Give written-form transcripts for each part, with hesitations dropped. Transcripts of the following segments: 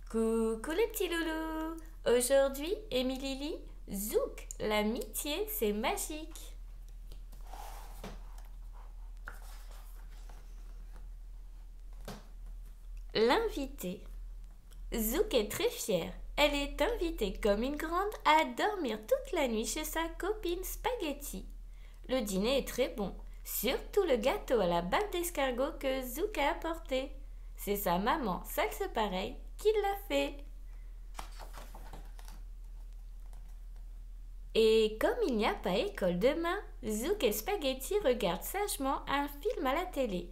Coucou les petits loulous. Aujourd'hui, Émilie lit Zouk, l'amitié c'est magique. L'invitée. Zouk est très fière. Elle est invitée comme une grande à dormir toute la nuit chez sa copine Spaghetti. Le dîner est très bon, surtout le gâteau à la bave d'escargot que Zouk a apporté. C'est sa maman, Salsepareil, qui l'a fait. Et comme il n'y a pas école demain, Zouk et Spaghetti regardent sagement un film à la télé.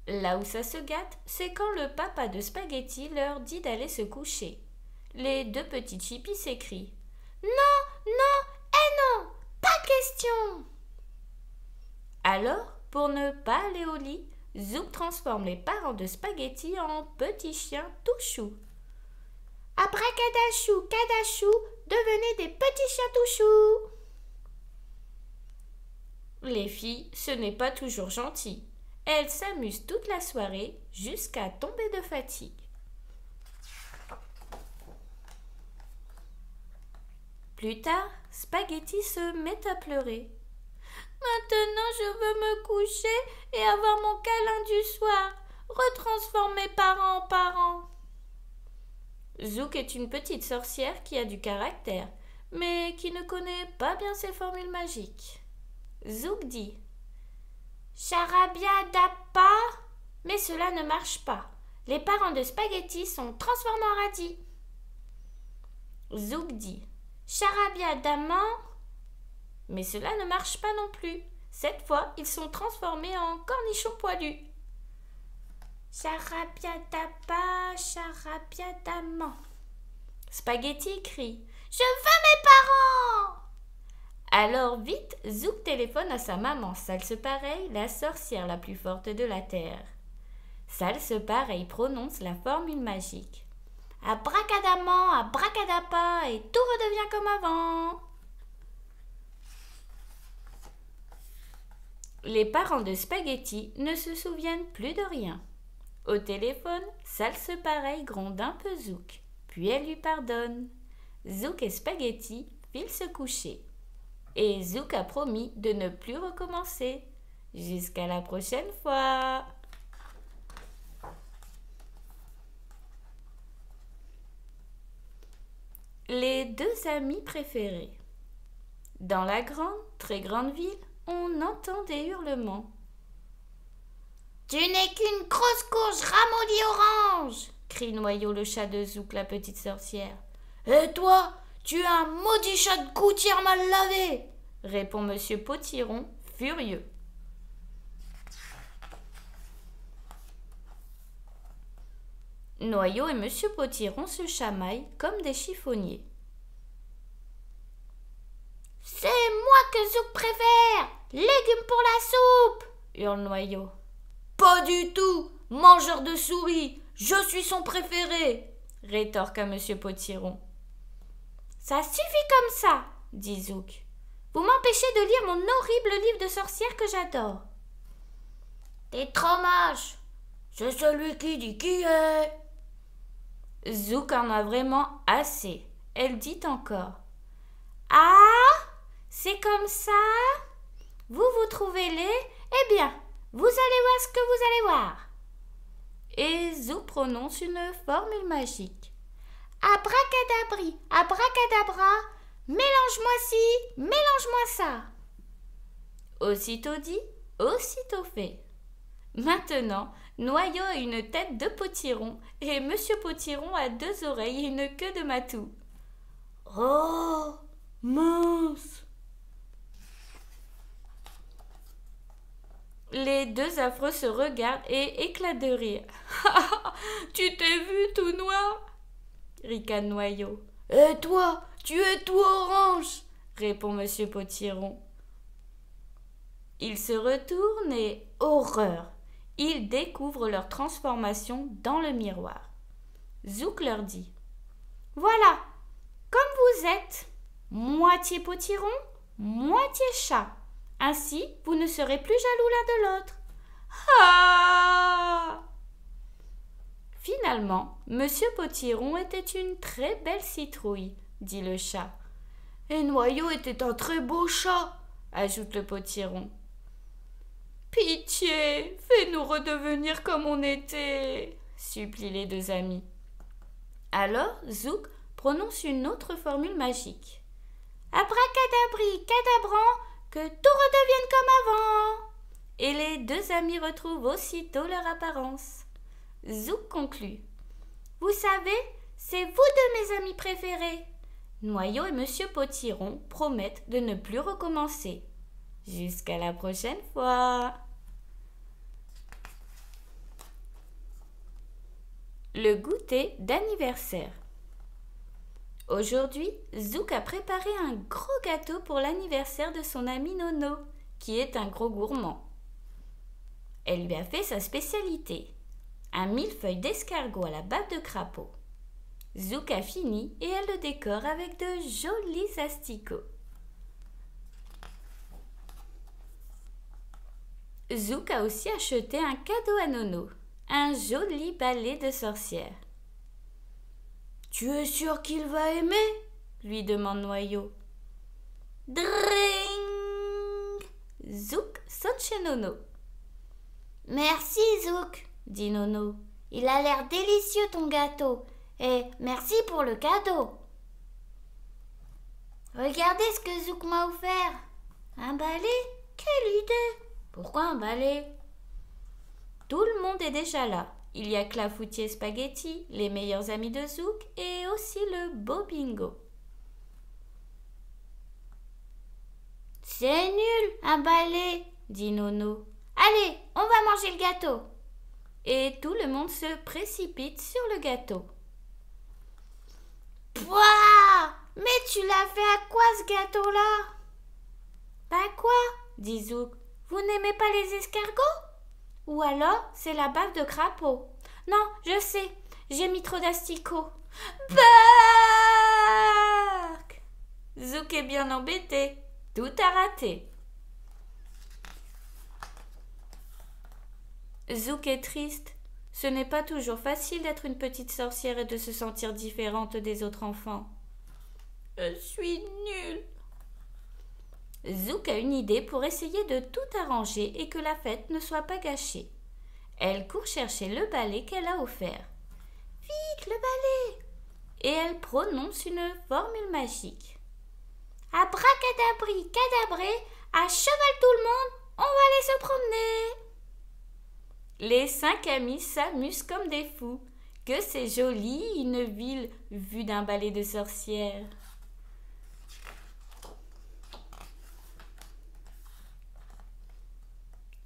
Là où ça se gâte, c'est quand le papa de Spaghetti leur dit d'aller se coucher. Les deux petites chippies s'écrient « Non, non, non, pas question !» Alors, pour ne pas aller au lit, Zouk transforme les parents de Spaghetti en petits chiens tout choux. « Abracadachou, cadachou, devenez des petits chiens tout choux !» Les filles, ce n'est pas toujours gentil. Elles s'amusent toute la soirée jusqu'à tomber de fatigue. Plus tard, Spaghetti se met à pleurer. Maintenant, je veux me coucher et avoir mon câlin du soir. Retransforme mes parents en parents. Zouk est une petite sorcière qui a du caractère, mais qui ne connaît pas bien ses formules magiques. Zouk dit Charabia dapa, mais cela ne marche pas. Les parents de Spaghetti sont transformés en radis. Zouk dit Charabia daman, mais cela ne marche pas non plus. Cette fois, ils sont transformés en cornichons poilus. Charabia dapa, charabia daman. Spaghetti crie Je veux mes parents! Alors vite, Zouk téléphone à sa maman Salsepareil, la sorcière la plus forte de la terre. Salsepareil prononce la formule magique. Abracadaman, abracadapa, et tout redevient comme avant. Les parents de Spaghetti ne se souviennent plus de rien. Au téléphone, Salsepareil gronde un peu Zouk, puis elle lui pardonne. Zouk et Spaghetti filent se coucher. Et Zouk a promis de ne plus recommencer. Jusqu'à la prochaine fois. Les deux amis préférés. Dans la grande, très grande ville, on entend des hurlements. Tu n'es qu'une grosse courge ramollie orange, crie Noyau le chat de Zouk, la petite sorcière. Et toi, tu es un maudit chat de gouttière mal lavé, répond Monsieur Potiron, furieux. Noyau et Monsieur Potiron se chamaillent comme des chiffonniers. C'est moi que Zouk préfère, légumes pour la soupe, hurle Noyau. Pas du tout, mangeur de souris, je suis son préféré, rétorqua Monsieur Potiron. Ça suffit comme ça, dit Zouk. Vous m'empêchez de lire mon horrible livre de sorcière que j'adore. T'es trop moche. C'est celui qui dit qui est. Zouk en a vraiment assez. Elle dit encore. Ah, c'est comme ça? Vous trouvez laid? Eh bien, vous allez voir ce que vous allez voir. Et Zouk prononce une formule magique. Abracadabri, abracadabra, mélange-moi ci, mélange-moi ça. Aussitôt dit, aussitôt fait. Maintenant, Noyau a une tête de potiron et Monsieur Potiron a deux oreilles et une queue de matou. Oh, mince! Les deux affreux se regardent et éclatent de rire. Tu t'es vu tout noir? Ricane Noyau. Et toi, tu es tout orange, répond Monsieur Potiron. Ils se retournent et, horreur, ils découvrent leur transformation dans le miroir. Zouk leur dit Voilà, comme vous êtes, moitié potiron, moitié chat. Ainsi, vous ne serez plus jaloux l'un de l'autre. Ah! Finalement, Finalement, Monsieur Potiron était une très belle citrouille, dit le chat. Et Noyau était un très beau chat, ajoute le Potiron. Pitié, fais-nous redevenir comme on était, supplient les deux amis. Alors Zouk prononce une autre formule magique. Abracadabri, cadabran, que tout redevienne comme avant. Et les deux amis retrouvent aussitôt leur apparence. Zouk conclut. Vous savez, c'est vous deux mes amis préférés. Noyau et Monsieur Potiron promettent de ne plus recommencer. Jusqu'à la prochaine fois. Le goûter d'anniversaire. Aujourd'hui, Zouk a préparé un gros gâteau pour l'anniversaire de son ami Nono, qui est un gros gourmand. Elle lui a fait sa spécialité, un millefeuille d'escargot à la bave de crapaud. Zouk a fini et elle le décore avec de jolis asticots. Zouk a aussi acheté un cadeau à Nono, un joli balai de sorcière. « Tu es sûr qu'il va aimer ?» lui demande Noyau. « Dring !» Zouk sonne chez Nono. « Merci Zouk !» dit Nono. « Il a l'air délicieux ton gâteau, et merci pour le cadeau. » Regardez ce que Zouk m'a offert. Un balai ? Quelle idée! Pourquoi un balai? Tout le monde est déjà là. Il y a Clafoutis et Spaghetti, les meilleurs amis de Zouk, et aussi le beau Bingo. C'est nul, un balai, dit Nono. Allez, on va manger le gâteau. Et tout le monde se précipite sur le gâteau. Pouah! Mais tu l'as fait à quoi ce gâteau-là? Bah quoi? Dit Zouk. Vous n'aimez pas les escargots? Ou alors c'est la bave de crapaud. Non, je sais, j'ai mis trop d'asticots. Bark! Zouk est bien embêté. Tout a raté. Zouk est triste. Ce n'est pas toujours facile d'être une petite sorcière et de se sentir différente des autres enfants. Je suis nulle. Zouk a une idée pour essayer de tout arranger et que la fête ne soit pas gâchée. Elle court chercher le balai qu'elle a offert. Vite, le balai! Et elle prononce une formule magique. Abracadabri, cadabré, à cheval tout le monde, on va aller se promener. Les 5 amis s'amusent comme des fous. Que c'est joli, une ville vue d'un balai de sorcières.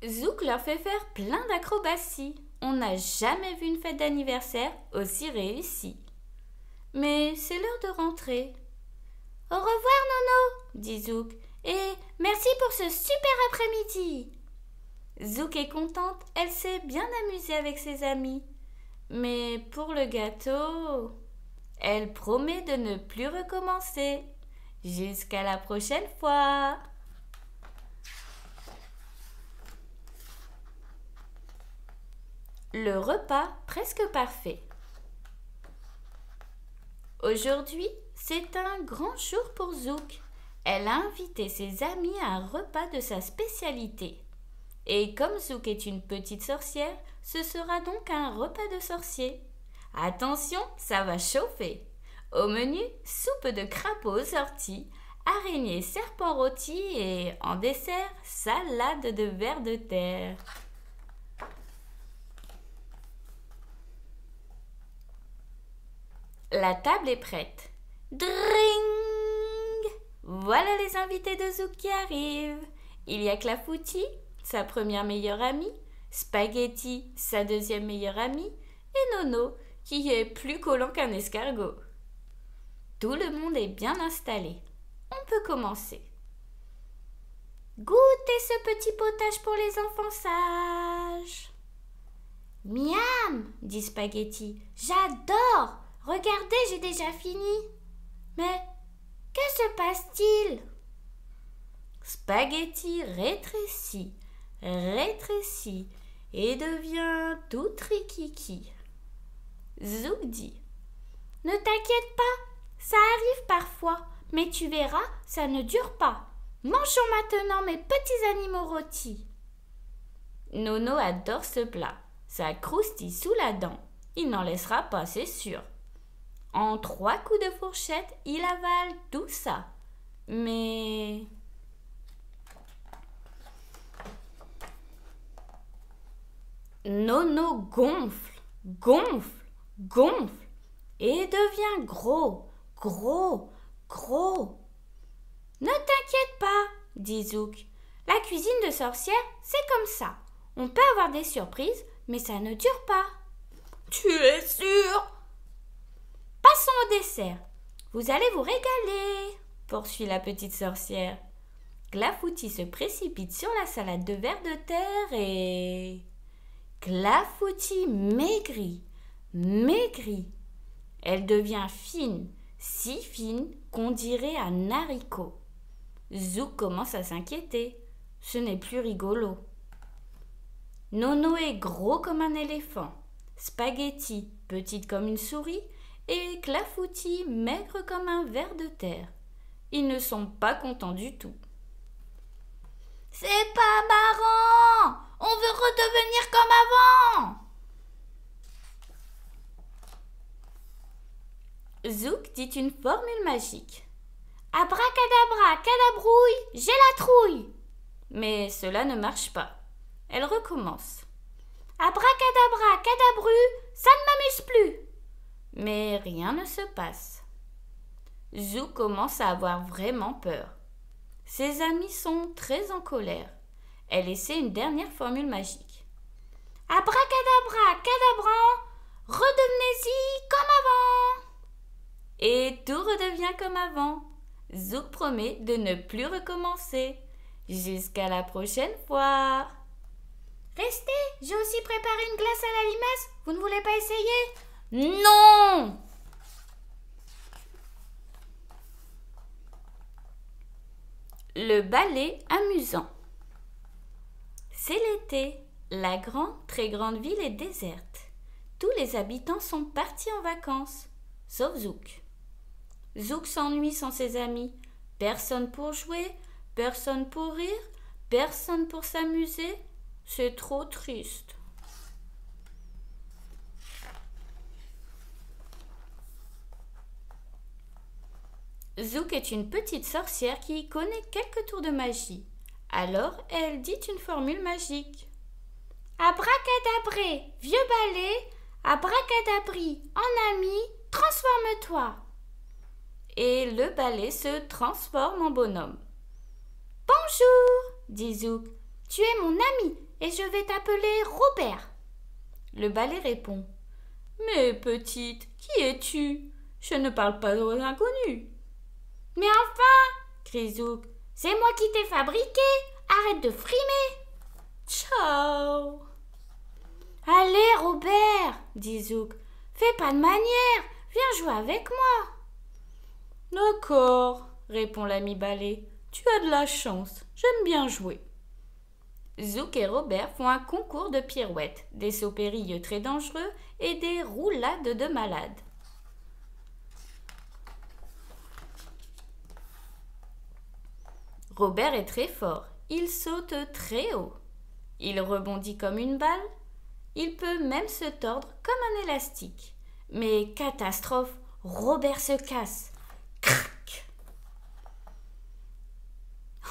Zouk leur fait faire plein d'acrobaties. On n'a jamais vu une fête d'anniversaire aussi réussie. Mais c'est l'heure de rentrer. Au revoir, Nono, dit Zouk, et merci pour ce super après-midi. Zouk est contente, elle s'est bien amusée avec ses amis. Mais pour le gâteau, elle promet de ne plus recommencer. Jusqu'à la prochaine fois. Le repas presque parfait. Aujourd'hui, c'est un grand jour pour Zouk. Elle a invité ses amis à un repas de sa spécialité. Et comme Zouk est une petite sorcière, ce sera donc un repas de sorcier. Attention, ça va chauffer. Au menu, soupe de crapaud aux orties, araignées serpent rôti et en dessert, salade de vers de terre. La table est prête. Dring! Voilà les invités de Zouk qui arrivent. Il y a Clafoutis, sa première meilleure amie, Spaghetti, sa deuxième meilleure amie, et Nono, qui est plus collant qu'un escargot. Tout le monde est bien installé. On peut commencer. Goûtez ce petit potage pour les enfants sages. Miam, dit Spaghetti. J'adore. Regardez, j'ai déjà fini. Mais que se passe-t-il? Spaghetti rétrécit et devient tout rikiki. Zouk dit: Ne t'inquiète pas, ça arrive parfois, mais tu verras, ça ne dure pas. Mangeons maintenant mes petits animaux rôtis. Nono adore ce plat. Ça croustille sous la dent. Il n'en laissera pas, c'est sûr. En 3 coups de fourchette, il avale tout ça. Mais... Nono gonfle, gonfle, gonfle et devient gros, gros, gros. Ne t'inquiète pas, dit Zouk. La cuisine de sorcière, c'est comme ça. On peut avoir des surprises, mais ça ne dure pas. Tu es sûre? Passons au dessert. Vous allez vous régaler, poursuit la petite sorcière. Clafoutis se précipite sur la salade de vers de terre et... Clafoutis maigrit, maigrit. Elle devient fine, si fine qu'on dirait un haricot. Zouk commence à s'inquiéter. Ce n'est plus rigolo. Nono est gros comme un éléphant, Spaghetti petite comme une souris et Clafoutis maigre comme un ver de terre. Ils ne sont pas contents du tout. C'est pas marrant! On veut redevenir comme avant! Zouk dit une formule magique. Abracadabra, cadabrouille, j'ai la trouille! Mais cela ne marche pas. Elle recommence. Abracadabra, cadabru, ça ne m'amuse plus! Mais rien ne se passe. Zouk commence à avoir vraiment peur. Ses amis sont très en colère. Elle essaie une dernière formule magique. Abracadabra, cadabran, redevenez-y comme avant! Et tout redevient comme avant. Zouk promet de ne plus recommencer. Jusqu'à la prochaine fois. Restez, j'ai aussi préparé une glace à la limace. Vous ne voulez pas essayer? Non! Le ballet amusant. C'est l'été. La très grande ville est déserte. Tous les habitants sont partis en vacances, sauf Zouk. Zouk s'ennuie sans ses amis. Personne pour jouer, personne pour rire, personne pour s'amuser. C'est trop triste. Zouk est une petite sorcière qui connaît quelques tours de magie. Alors, elle dit une formule magique. Abracadabré, vieux balai, abracadabri, en ami, transforme-toi. Et le balai se transforme en bonhomme. Bonjour, dit Zouk. Tu es mon ami et je vais t'appeler Robert. Le balai répond. Mais petite, qui es-tu? Je ne parle pas aux inconnus. Mais enfin, crie Zouk, c'est moi qui t'ai fabriqué. Arrête de frimer. Ciao. Allez, Robert, dit Zouk, fais pas de manière, viens jouer avec moi. D'accord, répond l'ami balai, tu as de la chance, j'aime bien jouer. Zouk et Robert font un concours de pirouettes, des sauts périlleux très dangereux et des roulades de malades. Robert est très fort, il saute très haut. Il rebondit comme une balle. Il peut même se tordre comme un élastique. Mais catastrophe, Robert se casse. Crac!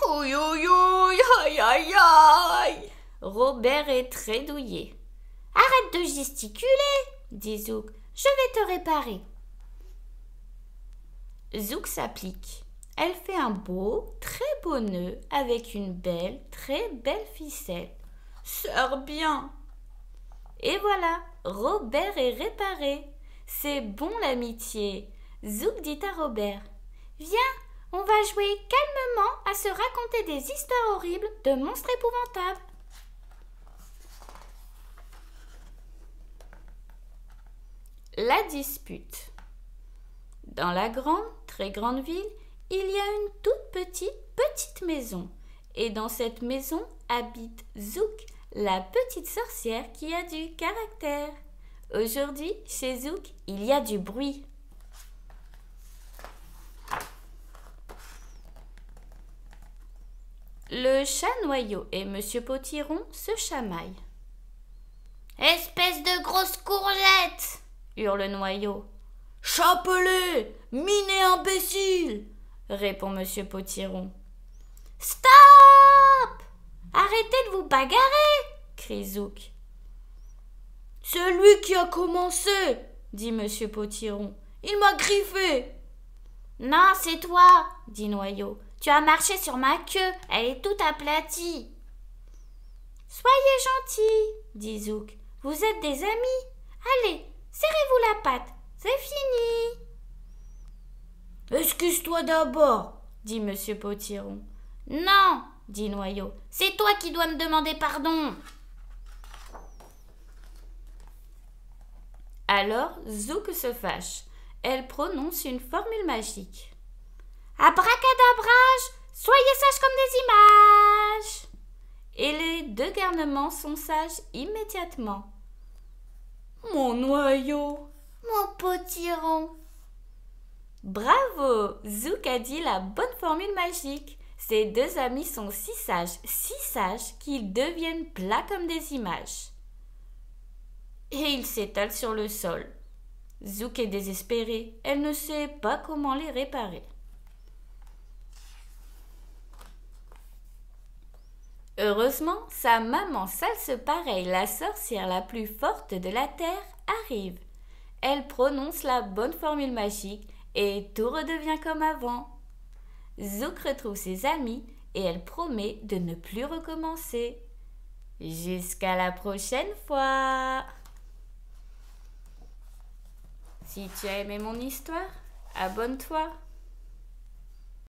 Ouïe, ouïe, ouïe, aïe, aïe, aïe! Robert est très douillé. Arrête de gesticuler, dit Zouk. Je vais te réparer. Zouk s'applique. Elle fait un très beau nœud avec une très belle ficelle. Serre bien. Et voilà, Robert est réparé. C'est bon l'amitié. Zouk dit à Robert. Viens, on va jouer calmement à se raconter des histoires horribles de monstres épouvantables. La dispute. Dans la très grande ville, il y a une toute petite maison. Et dans cette maison habite Zouk, la petite sorcière qui a du caractère. Aujourd'hui, chez Zouk, il y a du bruit. Le chat Noyau et Monsieur Potiron se chamaillent. Espèce de grosse courgette, hurle Noyau. Chapelet, miné imbécile, répond Monsieur Potiron. Stop! Arrêtez de vous bagarrer, crie Zouk. C'est lui qui a commencé, dit Monsieur Potiron. Il m'a griffé. Non, c'est toi, dit Noyau. Tu as marché sur ma queue, elle est toute aplatie. Soyez gentils, dit Zouk. Vous êtes des amis. Allez, serrez-vous la patte, c'est fini. Excuse-toi d'abord, dit Monsieur Potiron. Non, dit Noyau, c'est toi qui dois me demander pardon. Alors Zouk se fâche. Elle prononce une formule magique. Abracadabrage, soyez sages comme des images. Et les deux garnements sont sages immédiatement. Mon Noyau, mon Potiron. Bravo, Zouk a dit la bonne formule magique. Ces deux amis sont si sages qu'ils deviennent plats comme des images. Et ils s'étalent sur le sol. Zouk est désespérée, elle ne sait pas comment les réparer. Heureusement, sa maman Salsepareille, la sorcière la plus forte de la terre, arrive. Elle prononce la bonne formule magique et tout redevient comme avant. Zouk retrouve ses amis et elle promet de ne plus recommencer. Jusqu'à la prochaine fois. Si tu as aimé mon histoire, abonne-toi.